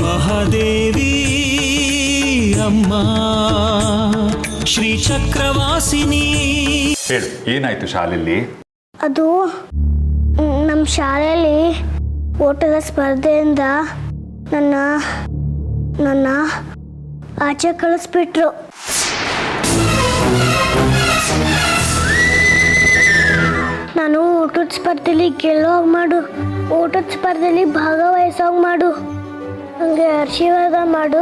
ಮಹಾದೇವಿ ಅಮ್ಮ ಶ್ರೀ ಚಕ್ರವಾಸಿನಿ. ಹೇಳು, ಏನಾಯ್ತು ಶಾಲೆಯಲ್ಲಿ? ಅದು ನಮ್ಮ ಶಾಲೆಯಲ್ಲಿ ಓಟದ ಸ್ಪರ್ಧೆಯಿಂದ ನನ್ನ ಆಚೆ ಕಳಿಸ್ಬಿಟ್ರು. ನಾನು ಓಟದ ಸ್ಪರ್ಧೆಯಲ್ಲಿ ಗೆಲ್ಲೋಗ್ ಮಾಡು, ಓಟದ ಸ್ಪರ್ಧೆಯಲ್ಲಿ ಭಾಗವಹಿಸೋಗ್ ಮಾಡು, ನನಗೆ ಆಶೀರ್ವಾದ ಮಾಡು.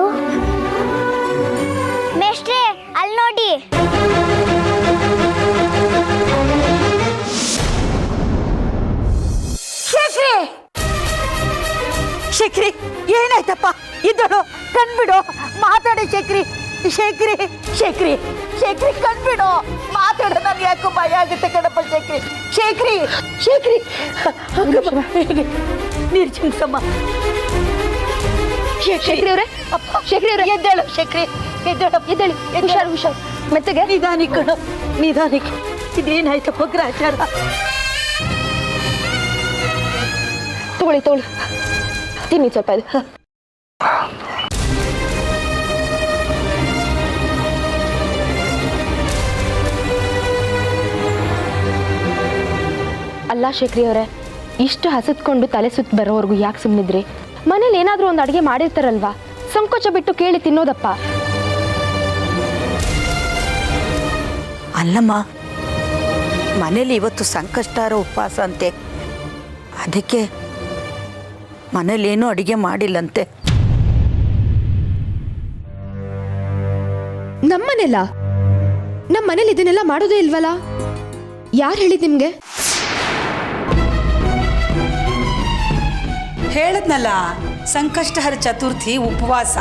ಮೇಷ್ಟ್ರೇ, ಅಲ್ಲಿ ನೋಡಿ. ಶೇಖರಿ, ಏನಾಯ್ತಪ್ಪ? ಇದ್ದಳು ಕಣ್ಬಿಡು, ಮಾತಾಡಿ ಶೇಖರಿ. ಶೇಖರಿ ಶೇಖರಿ ಶೇಖರಿ ಕಣ್ಬಿಡು, ಮಾತಾಡು. ನನಗೆ ಯಾಕೋ ಭಯ ಆಗುತ್ತೆ ಕಣಪ್ಪ ಶೇಖರಿ. ಶೇಖರಿ ಶೇಖರಿ ನೀರು ಚಿಂಗ್ಸಮ್ಮ. ಶೇಖರಿ ಅವರೇ, ಶೇಖರಿ ಅವರೇ, ಎದ್ದೇಳು ಶೇಖರಿ, ಎದ್ದೇಳು, ಎದ್ದೇಳಿ, ಹುಷಾರು ಹುಷಾರು, ಮೆತ್ತಗೆ ನಿಧಾನಿಕ್ ಕಣು, ನಿಧಾನಿಕ್. ಇದೇನಾಯ್ತಪ್ಪ ಗ್ರಾಚಾರ? ತಗೊಳ್ಳಿ ತಗೊಳ್ಳಿ, ತಿನ್ನಿ ಸ್ವಲ್ಪ ಇದು. ಅಲ್ಲ ಶೇಖರಿ ಅವರೇ, ಇಷ್ಟು ಹಸದ್ಕೊಂಡು ತಲೆ ಸುತ್ತ ಬರೋವರೆಗೂ ಯಾಕೆ ಸುಮ್ಮನಿದ್ರಿ? ಮನೇಲಿ ಏನಾದರೂ ಒಂದು ಅಡುಗೆ ಮಾಡಿರ್ತಾರಲ್ವಾ, ಸಂಕೋಚ ಬಿಟ್ಟು ಕೇಳಿ ತಿನ್ನೋದಪ್ಪ. ಅಲ್ಲಮ್ಮ, ಮನೇಲಿ ಇವತ್ತು ಸಂಕಷ್ಟಾರ ಉಪವಾಸ ಅಂತೆ, ಅದಕ್ಕೆ ಮನೇಲೇನೂ ಅಡುಗೆ ಮಾಡಿಲ್ಲಂತೆ. ನಮ್ಮನೆಲ್ಲ ನಮ್ಮ ಮನೇಲಿ ಇದನ್ನೆಲ್ಲ ಮಾಡೋದೇ ಇಲ್ವಲ್ಲ? ಯಾರು ಹೇಳಿದ್ ನಿಮ್ಗೆ? ಹೇಳದ್ನಲ್ಲ, ಸಂಕಷ್ಟಹರ ಚತುರ್ಥಿ ಉಪವಾಸ.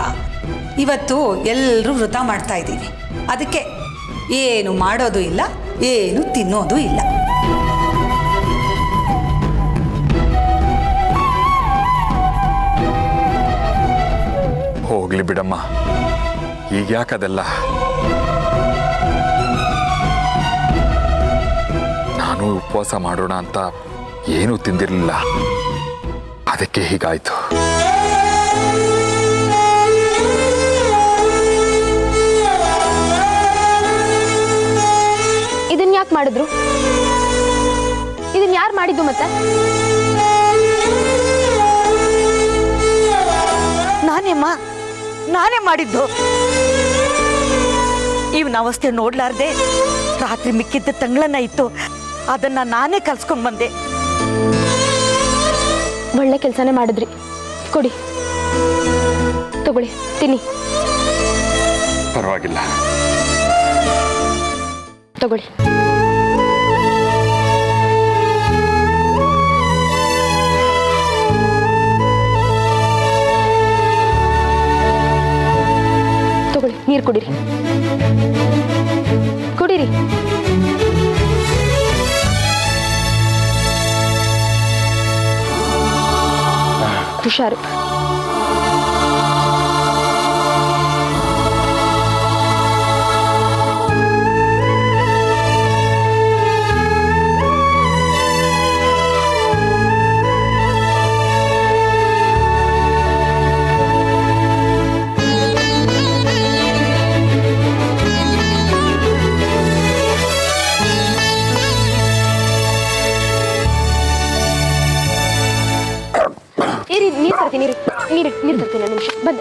ಇವತ್ತು ಎಲ್ಲರೂ ವ್ರತ ಮಾಡ್ತಾ ಇದ್ದೀವಿ, ಅದಕ್ಕೆ ಏನು ಮಾಡೋದು ಇಲ್ಲ, ಏನು ತಿನ್ನೋದು ಇಲ್ಲ. ಹೋಗ್ಲಿ ಬಿಡಮ್ಮ, ಈಗ ಯಾಕದೆಲ್ಲ? ನಾನು ಉಪವಾಸ ಮಾಡೋಣ ಅಂತ ಏನೂ ತಿಂದಿರಲಿಲ್ಲ, ಅದಕ್ಕೆ ಹೀಗಾಯ್ತು. ಇದನ್ನ ಯಾಕೆ ಮಾಡಿದ್ರು? ಇದನ್ನ ಯಾರು ಮಾಡಿದ್ದು ಮತ್ತೆ? ನಾನೇ ಮಾಡಿದ್ದು. ಇವನ ಅವಸ್ಥೆ ನೋಡ್ಲಾರ್ದೆ ರಾತ್ರಿ ಮಿಕ್ಕಿದ್ದ ತಂಗ್ಳನ್ನ ಇತ್ತು, ಅದನ್ನ ನಾನೇ ಕಲ್ಸ್ಕೊಂಡ್ ಬಂದೆ. ಒಳ್ಳೆ ಕೆಲಸನೇ ಮಾಡಿದ್ರಿ. ಕೊಡಿ, ತಗೊಳ್ಳಿ, ತಿನ್ನಿ. ಪರವಾಗಿಲ್ಲ, ತಗೊಳ್ಳಿ. ತಗೊಳ್ಳಿ, ನೀರು ಕುಡೀರಿ, ಕುಡೀರಿ. ಹುಷಾರು. ನೀರು ತರ್ತೀನಿ, ನೀರು ತರ್ತೀನಿ. ಒಂದು ನಿಮಿಷ ಬಂದ.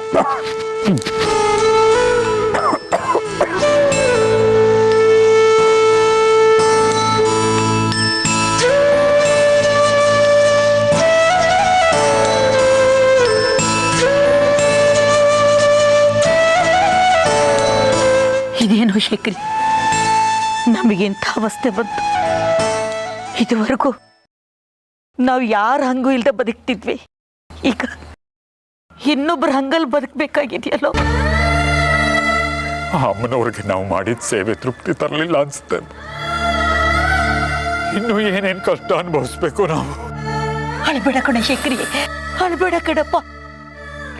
ಇದೇನು ಶೇಖರಿ, ನಮಗೆಂಥ ಅವಸ್ಥೆ ಬಂತು? ಇದುವರೆಗೂ ನಾವು ಯಾರ ಹಂಗೂ ಇಲ್ದೆ ಬದುಕ್ತಿದ್ವಿ, ಈಗ ಇನ್ನೊಬ್ಬರ ಹಂಗಲ್ಲಿ ಬದುಕಬೇಕಾಗಿದೆಯಲ್ಲೋ. ಅಮ್ಮನವ್ರಿಗೆ ನಾವು ಮಾಡಿದ ಸೇವೆ ತೃಪ್ತಿ ತರಲಿಲ್ಲ ಅನ್ಸುತ್ತೆ. ಇನ್ನು ಏನೇನು ಕಷ್ಟ ಅನುಭವಿಸ್ಬೇಕು ನಾವು. ಅಳ್ಬೇಡ ಕಣ ಶೇಖರಿ, ಅಳ್ಬೇಡ ಕಣಪ್ಪ.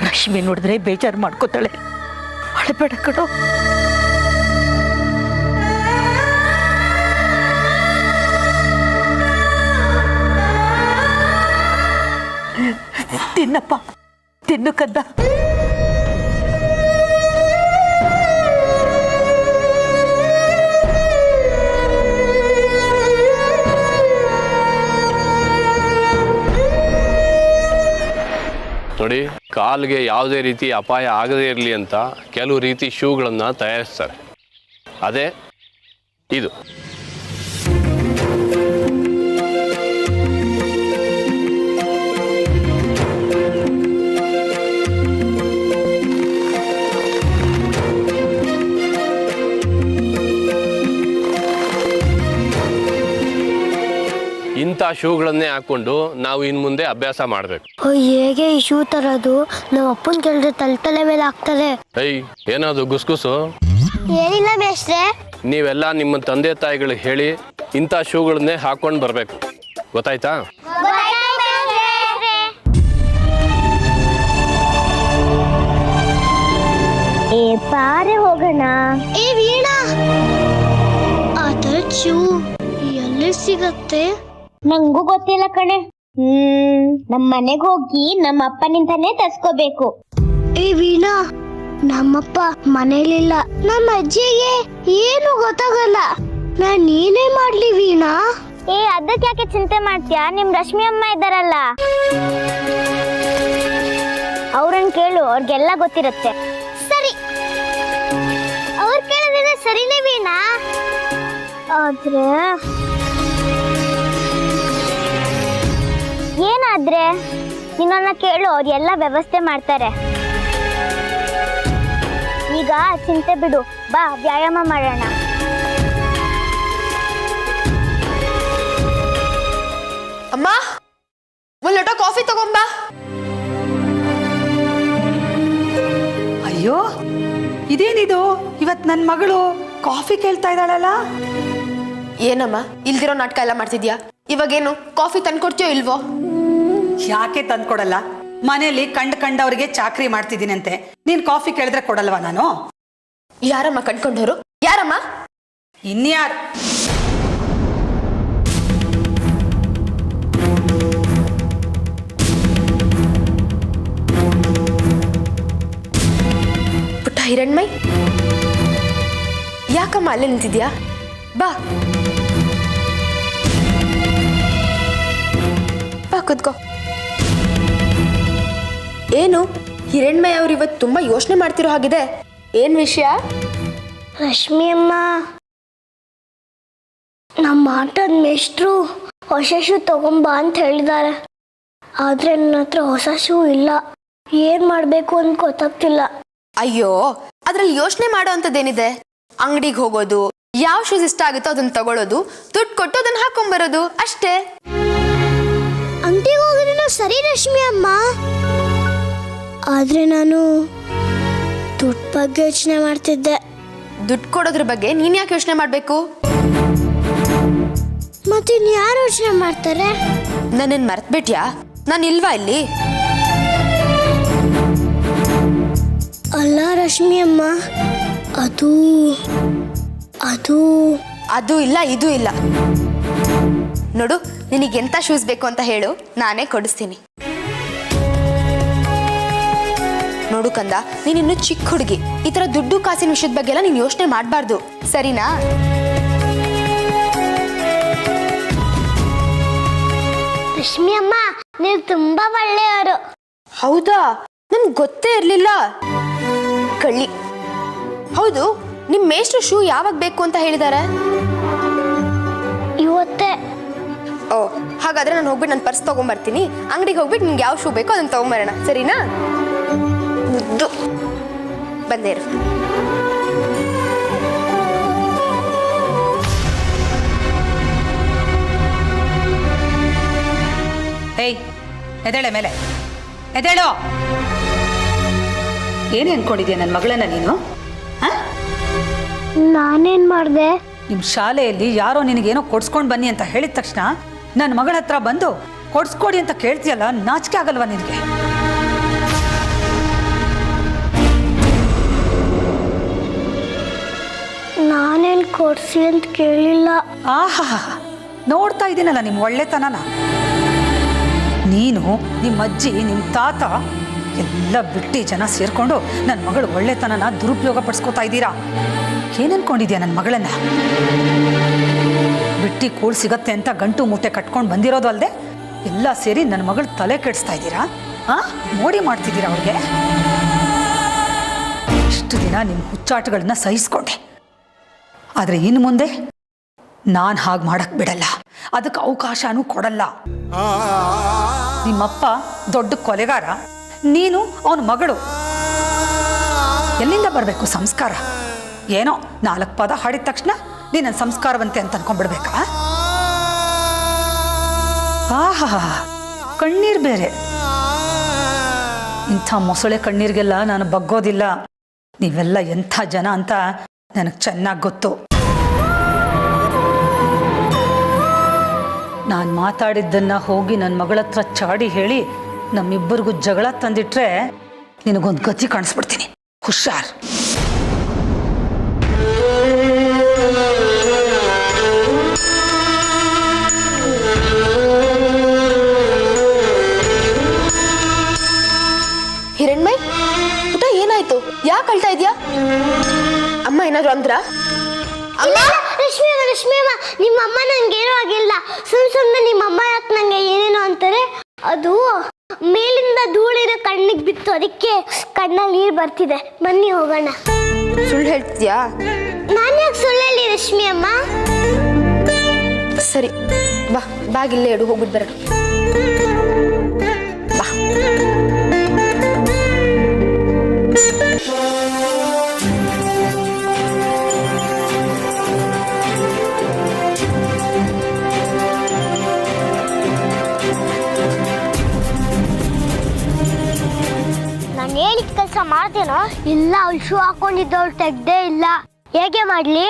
ರಶ್ಮಿ ನೋಡಿದ್ರೆ ಬೇಜಾರು ಮಾಡ್ಕೋತಾಳೆ, ಅಳ್ಬೇಡ ಕಣೋ. ತಿನ್ನಪ್ಪ, ತಿನ್ನು ಕಂದ. ನೋಡಿ, ಕಾಲಿಗೆ ಯಾವುದೇ ರೀತಿ ಅಪಾಯ ಆಗದೇ ಇರಲಿ ಅಂತ ಕೆಲವು ರೀತಿ ಶೂಗಳನ್ನು ತಯಾರಿಸ್ತಾರೆ. ಅದೇ ಇದು. ಇಂಥ ಶೂಗಳನ್ನೇ ಹಾಕ್ಕೊಂಡು ನಾವು ಇನ್ನು ಮುಂದೆ ಅಭ್ಯಾಸ ಮಾಡಬೇಕು. ಹೇಗೆ ಈ ಶೂ ತರೋದು? ನಮ್ಮ ಅಪ್ಪನ ಕೇಳಿದ್ರೆ ತಲೆ ಮೇಲೆ ಹಾಕ್ತಾರೆ. ಏನದು ಗುಸ್ಗುಸು? ಏನಿಲ್ಲ ಮೇಷ್ಟ್ರೆ. ನೀವೆಲ್ಲ ನಿಮ್ಮ ತಂದೆ ತಾಯಿಗಳಿಗೆ ಹೇಳಿ ಇಂಥ ಶೂಗಳನ್ನೇ ಹಾಕೊಂಡು ಬರಬೇಕು, ಗೊತ್ತಾಯ್ತಾ? ಬಾರೆ ಹೋಗೋಣ. ಏ ವೀಣಾ, ಆ ಥರದ ಶೂ ಎಲ್ಲಿ ಸಿಗತ್ತೆ? ನಂಗೂ ಗೊತ್ತಿಲ್ಲ ಕಣೆ. ನಮ್ಮ ಮನೆಗೆ ಹೋಗಿ ನಮ್ಮ ಅಪ್ಪನಿಂದಾನೇ ತರ್ಸ್ಕೋಬೇಕು. ಏ ವೀಣಾ, ನಮ್ಮಪ್ಪ ಮನೇಲಿಲ್ಲ. ನಮ್ಮ ಅಜ್ಜಿಗೆ ಏನು ಗೊತ್ತಾಗಲ್ಲ. ನೀನೇ ಮಾಡ್ಲಿ ವೀಣಾ. ಏ ಅದಕ್ಕೆ ಯಾಕೆ ಚಿಂತೆ ಮಾಡ್ತೀಯಾ? ನಿಮ್ ರಶ್ಮಿ ಅಮ್ಮ ಇದ್ದಾರಲ್ಲ, ಅವ್ರನ್ನ ಕೇಳು, ಅವ್ರಿಗೆಲ್ಲ ಗೊತ್ತಿರುತ್ತೆ. ಸರಿ, ಅವ್ರು ಕೇಳಿದ್ರೆ ಸರಿನೇ ವೀಣಾ. ಆದ್ರೆ ಏನಾದ್ರೆ ನಿನ್ನ ಕೇಳು, ಅವ್ರು ಎಲ್ಲ ವ್ಯವಸ್ಥೆ ಮಾಡ್ತಾರೆ. ಈಗ ಚಿಂತೆ ಬಿಡು, ಬಾ ವ್ಯಾಯಾಮ ಮಾಡೋಣ. ಅಮ್ಮ, ಒಂದು ಲೋಟ ಕಾಫಿ ತಗೊಂಬಾ. ಅಯ್ಯೋ, ಇದೇನಿದು? ಇವತ್ತು ನನ್ನ ಮಗಳು ಕಾಫಿ ಕೇಳ್ತಾ ಇದ್ದಾಳಲ್ಲ. ಏನಮ್ಮ ಇಲ್ದಿರೋ ನಾಟಕ ಎಲ್ಲ ಮಾಡ್ತಿದ್ಯಾ? ಇವಾಗೇನು ಕಾಫಿ ತಂದ್ಕೊಡ್ತೀಯೋ ಇಲ್ವೋ? ಯಾಕೆ ತಂದ್ಕೊಡಲ್ಲ? ಮನೆಯಲ್ಲಿ ಕಂಡವ್ರಿಗೆ ಚಾಕ್ರಿ ಮಾಡ್ತಿದ್ದೀನಂತೆ. ನೀನ್ ಕಾಫಿ ಕೇಳಿದ್ರೆ ಕೊಡಲ್ವಾ ನಾನು? ಯಾರಮ್ಮ ಕಂಡ್ಕೊಂಡವ್ರು? ಯಾರಮ್ಮ? ಇನ್ಯಾರು? ಪುಟ್ಟ ಹಿರಣ್ಮೈ, ಯಾಕಮ್ಮ ಅಲ್ಲೇ ನಿಂತಿದ್ಯಾ? ಬಾ ಬಾ ಕೂತ್ಕೋ. ಏನು ಹಿರಣ್ಮೈ ಅವ್ರು ಇವತ್ತು ತುಂಬಾ ಯೋಚನೆ ಮಾಡ್ತಿರೋ ಹಾಗಿದೆ. ಏನ್ ವಿಷಯ? ರಶ್ಮಿ ಅಮ್ಮ, ನಮ್ಮ ಆಟದ ಮೇಷ್ಟ್ರು ಹೊಸ ಶೂ ತಗೊಂಬಾ ಅಂತ ಹೇಳಿದ್ದಾರೆ. ಆದ್ರೆ ನನ್ನ ಹತ್ರ ಹೊಸ ಶೂ ಇಲ್ಲ. ಏನ್ ಮಾಡ್ಬೇಕು ಅಂತ ಗೊತ್ತಾಗ್ತಿಲ್ಲ. ಅಯ್ಯೋ, ಅದ್ರಲ್ಲಿ ಯೋಚನೆ ಮಾಡೋ ಅಂಥದ್ದೇನಿದೆ? ಅಂಗಡಿಗೆ ಹೋಗೋದು, ಯಾವ ಶೂಸ್ ಇಷ್ಟ ಆಗುತ್ತೋ ಅದನ್ನ ತಗೊಳ್ಳೋದು, ದುಡ್ಡು ಕೊಟ್ಟು ಅದನ್ನ ಹಾಕೊಂಡ್ಬರೋದು ಅಷ್ಟೇ. ಅಂಗಡಿಗೆ ಹೋಗೋದೇನೋ ಸರಿ ರಶ್ಮಿ ಅಮ್ಮ, ಆದ್ರೆ ನಾನು ದುಡ್ಡು ಬಗ್ಗೆ ಯೋಚನೆ ಮಾಡ್ತಿದ್ದೆ. ದುಡ್ಡು ಕೊಡೋದ್ರ ಬಗ್ಗೆ ನೀನ್ ಯಾಕೆ ಯೋಚನೆ ಮಾಡ್ಬೇಕು? ಮತ್ತೆ ಯಾರು ಯೋಚನೆ ಮಾಡ್ತಾರೆ? ನನ್ನನ್ನು ಮರ್ತ್ಬಿಟ್ಯಾ? ನಾನು ಇಲ್ವಾ ಇಲ್ಲಿ? ಅಲ್ಲ ರಶ್ಮಿ ಅಮ್ಮ, ಅದು ಅದು ಅದು ಇಲ್ಲ, ಇದು ಇಲ್ಲ. ನೋಡು, ನಿನಗೆ ಎಂತ ಶೂಸ್ ಬೇಕು ಅಂತ ಹೇಳು, ನಾನೇ ಕೊಡಿಸ್ತೀನಿ. ನೋಡು ಕಂದ, ನೀನಿನ್ನು ಚಿಕ್ಕ ಹುಡುಗಿ. ಈ ತರ ದುಡ್ಡು ಕಾಸಿನ ವಿಷಯದ ಬಗ್ಗೆ ಎಲ್ಲ ನೀನು ಯೋಚನೆ ಮಾಡಬಾರ್ದು, ಸರಿನಾ? ರಶ್ಮಿ ಅಮ್ಮ, ನೀವು ತುಂಬಾ ಒಳ್ಳೆಯವರು. ಹೌದಾ? ನನ್ಗೆ ಗೊತ್ತೇ ಇರಲಿಲ್ಲ. ಕಳ್ಳಿ. ಹೌದು, ನಿಮ್ಮ ಮೇಷ್ಟ್ರು ಶೂ ಯಾವಾಗ ಬೇಕು ಅಂತ ಹೇಳಿದ್ದಾರೆ? ಇವತ್ತೇ. ಓ, ಹಾಗಾದ್ರೆ ನಾನು ಹೋಗ್ಬಿಟ್ಟು ನನ್ನ ಪರ್ಸ್ ತಗೊಂಬರ್ತೀನಿ. ಅಂಗಡಿಗೆ ಹೋಗ್ಬಿಟ್ಟು ನಿಮ್ಗೆ ಯಾವ ಶೂ ಬೇಕೋ ಅದನ್ನ ತಗೊಂಬರೋಣ, ಸರಿನಾ? ಮುದ್ದು ಬಂದೇ ಇರು. ಏಯ್, ಎದೇಳೆ ಮೇಲೆ, ಎದೇಳೋ. ಏನೇ ಅನ್ಕೊಂಡಿದ್ಯಾ ನನ್ನ ಮಗಳನ್ನ ನೀನು? ನಾನೇನ್ ಮಾಡ್ದೆ? ನಿಮ್ಮ ಶಾಲೆಯಲ್ಲಿ ಯಾರೋ ನಿನಗೇನೋ ಕೊಡ್ಸ್ಕೊಂಡು ಬನ್ನಿ ಅಂತ ಹೇಳಿದ ತಕ್ಷಣ ನನ್ನ ಮಗಳ ಹತ್ರ ಬಂದು ಕೊಡ್ಸ್ಕೊಡಿ ಅಂತ ಕೇಳ್ತೀಯಲ್ಲ, ನಾಚಿಕೆ ಆಗಲ್ವಾ ನಿನಗೆ? ನಾನೇನ್ ಕೊಡ್ಸಿ ಅಂತ ಕೇಳಿಲ್ಲ. ಆಹಾ, ನೋಡ್ತಾ ಇದ್ದೀನಲ್ಲ ನಿಮ್ಮ ಒಳ್ಳೆತನನ. ನೀನು, ನಿಮ್ಮ ಅಜ್ಜಿ, ನಿಮ್ಮ ತಾತ ಎಲ್ಲ ಬಿಟ್ಟು ಜನ ಸೇರ್ಕೊಂಡು ನನ್ನ ಮಗಳು ಒಳ್ಳೆತನನ ದುರುಪಯೋಗ ಪಡಿಸ್ಕೋತಾ ಇದ್ದೀರಾ. ಏನು ಅನ್ಕೊಂಡಿದ್ಯಾ ನನ್ನ ಮಗಳನ್ನ? ಬಿಟ್ಟು ಕೂಳ್ ಸಿಗತ್ತೆ ಅಂತ ಗಂಟು ಮೂಟೆ ಕಟ್ಕೊಂಡು ಬಂದಿರೋದು ಅಲ್ಲದೆ ಎಲ್ಲ ಸೇರಿ ನನ್ನ ಮಗಳು ತಲೆ ಕೆಡಿಸ್ತಾ ಇದ್ದೀರಾ. ಮೋಡಿ ಮಾಡ್ತಿದ್ದೀರಾ ಅವ್ರಿಗೆ. ಇಷ್ಟು ದಿನ ನಿಮ್ಮ ಹುಚ್ಚಾಟಗಳನ್ನ ಸಹಿಸ್ಕೊಂಡೆ, ಆದರೆ ಇನ್ನು ಮುಂದೆ ನಾನು ಹಾಗೆ ಮಾಡಕ್ಕೆ ಬಿಡಲ್ಲ, ಅದಕ್ಕೆ ಅವಕಾಶನೂ ಕೊಡಲ್ಲ. ನಿಮ್ಮಪ್ಪ ದೊಡ್ಡ ಕೊಲೆಗಾರ, ನೀನು ಅವನ ಮಗಳು. ಎಲ್ಲಿಂದ ಬರಬೇಕು ಸಂಸ್ಕಾರ? ಏನೋ 4 ಪದ ಹಾಡಿದ ತಕ್ಷಣ ನೀನು ಸಂಸ್ಕಾರವಂತೆ ಅಂತ ಅನ್ಕೊಂಡ್ಬಿಡ್ಬೇಕಾ? ಆಹಾ, ಕಣ್ಣೀರು ಬೇರೆ. ಇಂಥ ಮೊಸಳೆ ಕಣ್ಣೀರಿಗೆಲ್ಲ ನಾನು ಬಗ್ಗೋದಿಲ್ಲ. ನೀವೆಲ್ಲ ಎಂಥ ಜನ ಅಂತ ನನಗೆ ಚೆನ್ನಾಗಿ ಗೊತ್ತು. ನಾನು ಮಾತಾಡಿದ್ದನ್ನ ಹೋಗಿ ನನ್ನ ಮಗಳ ಹತ್ರ ಚಾಡಿ ಹೇಳಿ ನಮ್ಮಿಬ್ಬರಿಗೂ ಜಗಳ ತಂದಿಟ್ರೆ ನಿನಗೊಂದು ಗತಿ ಕಾಣಿಸ್ಬಿಡ್ತೀನಿ. ಹುಷಾರ್. ಹಿರಣ್ಮಯ್, ಪುಟ ಏನಾಯ್ತು? ಯಾಕೆ ಅಳ್ತಾ ಇದ್ಯಾ? ಅಮ್ಮ ಏನಾದ್ರು ಅಂದ್ರ? ಅಮ್ಮ, ರಶ್ಮಿ ಅಮ್ಮ, ನಿಮ್ಮ ಅಮ್ಮ ನಂಗೇನೂ ಆಗಿಲ್ಲ. ಸುಮ್ಮನೆ ನಿಮ್ಮ ಅಮ್ಮ ಯಾಕೆ ನಂಗೆ ಏನೇನೋ ಅಂತಾರೆ. ಅದು ಮೇಲಿಂದ ಧೂಳಿನ ಕಣ್ಣಿಗೆ ಬಿತ್ತು, ಅದಕ್ಕೆ ಕಣ್ಣಲ್ಲಿ ನೀರು ಬರ್ತಿದೆ. ಬನ್ನಿ ಹೋಗೋಣ. ಸುಳ್ಳು ಹೇಳ್ತಿದ್ಯಾ? ನಾನು ಯಾಕೆ ಸುಳ್ಳು ಹೇಳಿ ರಶ್ಮಿ ಅಮ್ಮ? ಸರಿ ಬಾ, ಬ್ಯಾಗ್ ಇಲ್ಲೇ ಇಡು, ಹೋಗ್ಬಿಟ್ಟು ಬರೋಣ. ಬಾ. ನಾನು ಹೇಳಿದ ಕೆಲಸ ಮಾಡ್ತೇನೋ ಇಲ್ಲ? ಅವಳು ಶೂ ಹಾಕೊಂಡಿದ್ದವಳು ತೆಗ್ದೇ ಇಲ್ಲ. ಹೇಗೆ ಮಾಡ್ಲಿ?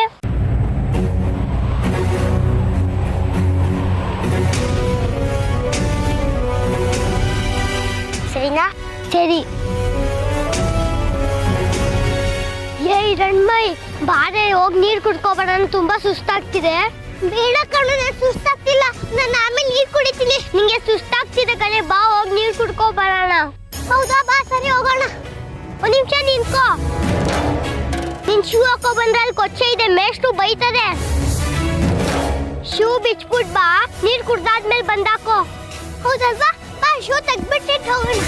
ಸರಿನಾ? ಸರಿ. ರಣಮಯ್, ಬಾರೆ ಹೋಗಿ ನೀರು ಕುಡ್ಕೋಬೇಡ, ನಾನು ತುಂಬಾ ಸುಸ್ತಾಗ್ತಿದೆ. ಬೇಡ ಕಣೋ, ನಾನು ಸುಸ್ತಾಗ್ತಿಲ್ಲ. ನಾನು ಆಮೇಲೆ ನೀರು ಕುಡಿತೀನಿ. ನಿಂಗೆ ಸುಸ್ತಾಗ್ತಿದೆ ಕಣೆ, ಬಾ ಹೋಗಿ ನೀರು ಕುಡ್ಕೋಬರೋಣ. ಹೌದಾ? ಬಾ, ಸರಿ ಹೋಗೋಣ. ಒಂದು ನಿಮಿಷ ನಿಂತ್ಕೋ. ನಿನ್ ಶೂ ಹಾಕೋ ಬಂದ್ರೆ ಅಲ್ಲಿ ಕೊಚ್ಚೆ ಇದೆ, ಮೇಷ್ಟು ಬೈತದೆ. ಶೂ ಬಿಚ್ಬಿಟ್ ಬಾ, ನೀರು ಕುಡ್ದಾದ್ಮೇಲೆ ಬಂದಾಕೋ. ಹೌದಲ್ವಾ? ಬಾ, ಶೂ ತೆಗ್ದ್ಬಿಟ್ಟಿಟ್ಟು ಹೋಗೋಣ.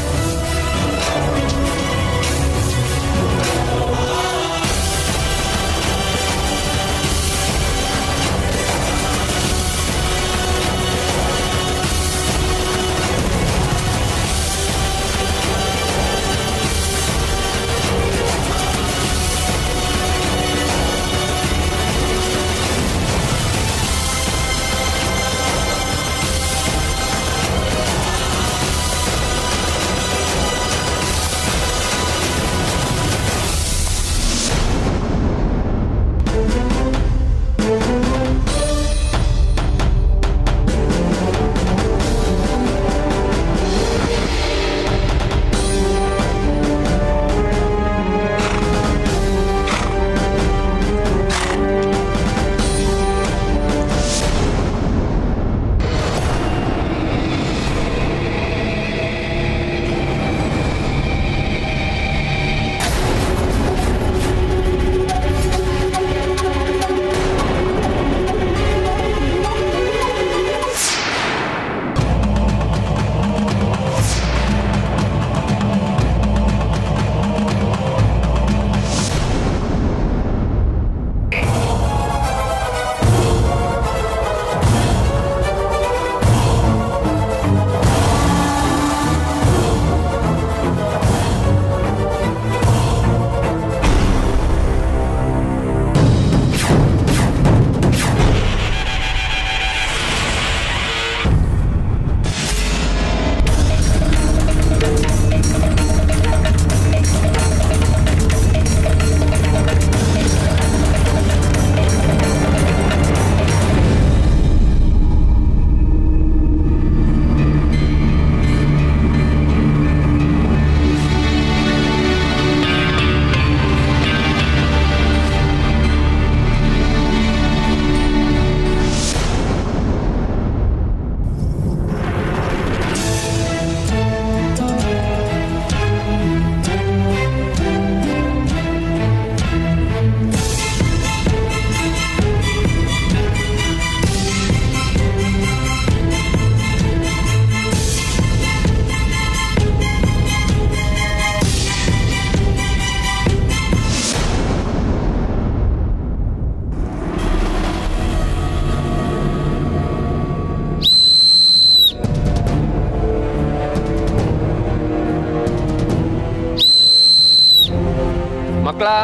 ಮಕ್ಕಳ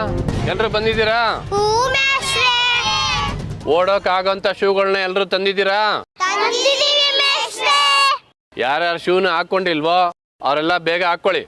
ಎಲ್ರು ಬಂದಿದ್ದೀರಾ? ಓಡೋಕ್ಕಾಗೋಂಥ ಶೂಗಳನ್ನ ಎಲ್ರು ತಂದಿದ್ದೀರಾ? ಯಾರ್ಯಾರು ಶೂನ ಹಾಕೊಂಡಿಲ್ವೋ ಅವರೆಲ್ಲ ಬೇಗ ಹಾಕ್ಕೊಳ್ಳಿ.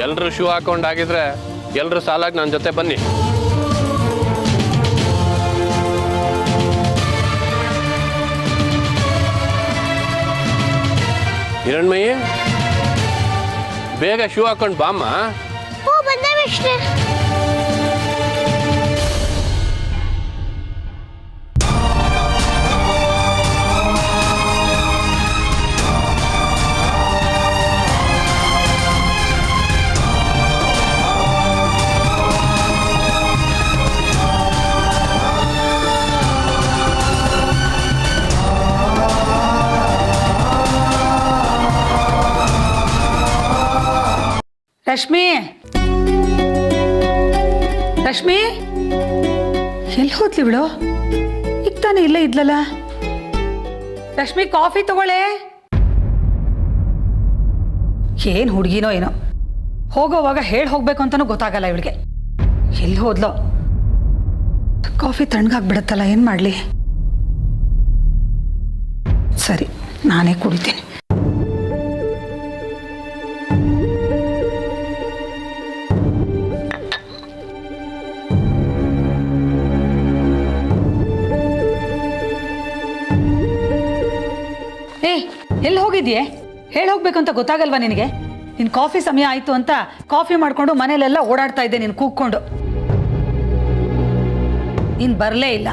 ಎಲ್ರು ಶೂ ಹಾಕೊಂಡಾಗಿದ್ರೆ ಎಲ್ರು ಸಾಲಾಗಿ ನನ್ನ ಜೊತೆ ಬನ್ನಿ. ಹಿರಣ್ಮಯಿ, ಬೇಗ ಶೂ ಹಾಕೊಂಡು ಬಾಮ್ಮ. ರಶ್ಮಿ, ರಶ್ಮಿ ಎಲ್ಲಿ ಹೋದ್ಲಿ ಬಿಡು? ಈಗ ತಾನೇ ಇಲ್ಲೇ ಇದ್ಲಲ್ಲ. ರಶ್ಮಿ, ಕಾಫಿ ತಗೊಳ್ಳೆ. ಏನು ಹುಡುಗಿನೋ ಏನೋ, ಹೋಗೋವಾಗ ಹೇಳಿ ಹೋಗ್ಬೇಕು ಅಂತಾನೂ ಗೊತ್ತಾಗಲ್ಲ ಇವಳಿಗೆ. ಎಲ್ಲಿ ಹೋದ್ಲೋ? ಕಾಫಿ ತಣ್ಣಗಾಗ್ಬಿಡತ್ತಲ್ಲ, ಏನು ಮಾಡಲಿ? ಸರಿ, ನಾನೇ ಕುಡಿತೀನಿ. ಎಲ್ಲಿ ಹೋಗಿದ್ಯೆ? ಹೇಳಿ ಹೋಗ್ಬೇಕಂತ ಗೊತ್ತಾಗಲ್ವಾ ನಿನಗೆ? ನಿನ್ನ ಕಾಫಿ ಸಮಯ ಆಯಿತು ಅಂತ ಕಾಫಿ ಮಾಡಿಕೊಂಡು ಮನೇಲೆಲ್ಲ ಓಡಾಡ್ತಾ ಇದ್ದೆ ನೀನು ಕೂಗ್ಕೊಂಡು. ನೀನು ಬರಲೇ ಇಲ್ಲ.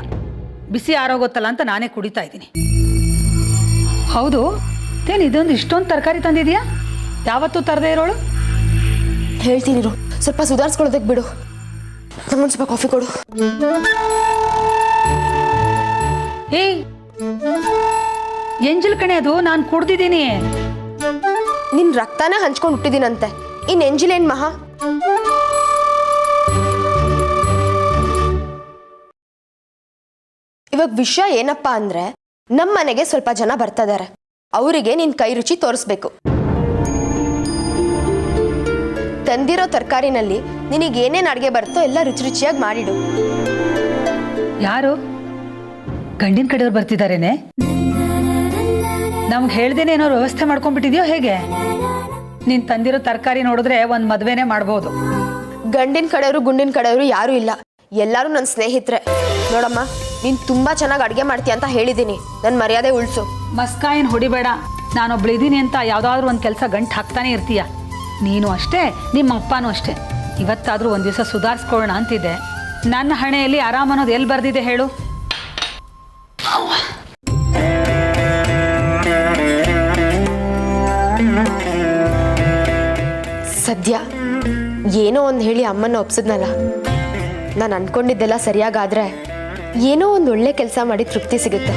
ಬಿಸಿ ಆರೋಗುತ್ತಲ್ಲ ಅಂತ ನಾನೇ ಕುಡಿತಾ ಇದ್ದೀನಿ. ಹೌದು, ಏನು ಇದೊಂದು ಇಷ್ಟೊಂದು ತರಕಾರಿ ತಂದಿದೆಯಾ? ಯಾವತ್ತೂ ತರದೇ ಇರೋಳು? ಹೇಳ್ತೀನಿ, ಸ್ವಲ್ಪ ಸುಧಾರಿಸ್ಕೊಳ್ಳೋದಕ್ಕೆ ಬಿಡು. ನಮ್ಮೊಂದು ಸ್ವಲ್ಪ ಕಾಫಿ ಕೊಡು. ಏಯ್, ಎಂಜಲ್ ಕಣೆ ಅದು, ನಾನು ಕುಡ್ದಿದ್ದೀನಿ. ನಿನ್ ರಕ್ತನ ಹಂಚ್ಕೊಂಡು ಹುಟ್ಟಿದ್ದೀನಂತೆ, ಇನ್ ಎಂಜಿಲೇನ್ ಮಹಾ? ಇವಾಗ ವಿಷಯ ಏನಪ್ಪಾ ಅಂದ್ರೆ, ನಮ್ಮ ಮನೆಗೆ ಸ್ವಲ್ಪ ಜನ ಬರ್ತಾ ಇದಾರೆ. ಅವರಿಗೆ ನಿನ್ ಕೈ ರುಚಿ ತೋರಿಸ್ಬೇಕು. ತಂದಿರೋ ತರಕಾರಿನಲ್ಲಿ ನಿನಗೆ ಏನೇನು ಅಡುಗೆ ಬರುತ್ತೋ ಎಲ್ಲ ರುಚಿ ರುಚಿಯಾಗಿ ಮಾಡಿಡು. ಯಾರು? ಗಂಡಿನ ಕಡೆಯವ್ರು ಬರ್ತಿದ್ದಾರೇನೆ? ನಮ್ಗೆ ಹೇಳ್ದೇನೆ ಏನೋ ವ್ಯವಸ್ಥೆ ಮಾಡ್ಕೊಂಡ್ಬಿಟ್ಟಿದ್ಯೋ ಹೇಗೆ? ನೀನ್ ತಂದಿರೋ ತರಕಾರಿ ನೋಡಿದ್ರೆ ಒಂದು ಮದುವೆನೇ ಮಾಡ್ಬೋದು. ಗಂಡಿನ ಕಡೆಯವರು ಗುಂಡಿನ ಕಡೆಯವರು ಯಾರೂ ಇಲ್ಲ, ಎಲ್ಲರೂ ನನ್ನ ಸ್ನೇಹಿತರೆ. ನೋಡಮ್ಮ, ನೀನು ತುಂಬ ಚೆನ್ನಾಗಿ ಅಡುಗೆ ಮಾಡ್ತೀಯ ಅಂತ ಹೇಳಿದ್ದೀನಿ, ನನ್ನ ಮರ್ಯಾದೆ ಉಳಿಸು. ಮಸ್ಕಾಯಿನ್ ಹೊಡಿಬೇಡ. ನಾನೊಬ್ಳಿದ್ದೀನಿ ಅಂತ ಯಾವುದಾದ್ರೂ ಒಂದು ಕೆಲಸ ಗಂಟು ಹಾಕ್ತಾನೆ ಇರ್ತೀಯ. ನೀನು ಅಷ್ಟೇ, ನಿಮ್ಮ ಅಪ್ಪನೂ ಅಷ್ಟೇ. ಇವತ್ತಾದರೂ ಒಂದು ದಿವಸ ಸುಧಾರಿಸ್ಕೊಳ್ಳೋಣ ಅಂತಿದ್ದೆ. ನನ್ನ ಹಣೆಯಲ್ಲಿ ಆರಾಮ ಅನ್ನೋದು ಎಲ್ಲಿ ಬರ್ದಿದೆ ಹೇಳು? ಸದ್ಯ ಏನೋ ಒಂದು ಹೇಳಿ ಅಮ್ಮನ ಒಪ್ಸಿದ್ನಲ್ಲ. ನಾನು ಅನ್ಕೊಂಡಿದ್ದೆಲ್ಲ ಸರಿಯಾಗಾದ್ರೆ ಏನೋ ಒಂದು ಒಳ್ಳೆ ಕೆಲಸ ಮಾಡಿ ತೃಪ್ತಿ ಸಿಗುತ್ತೆ.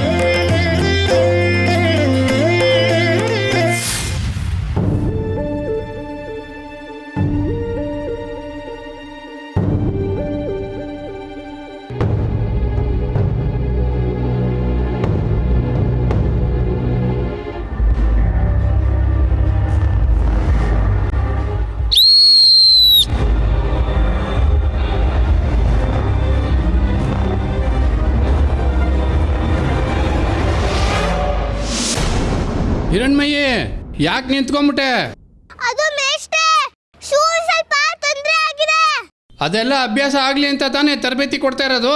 ಹಿರಣ್ಮಯ್ಯ, ಯಾಕೆ ನಿಂತ್ಕೊಂಡ್ಬಿಟ್ಟೆ? ಅದು ಮೇಷ್ಟ್ರೆ, ಶೂ ಸ್ವಲ್ಪ ತೊಂದರೆ ಆಗಿದೆ. ಅದೆಲ್ಲ ಅಭ್ಯಾಸ ಆಗ್ಲಿ ಅಂತ ತಾನೇ ತರಬೇತಿ ಕೊಡ್ತಾ ಇರೋದು.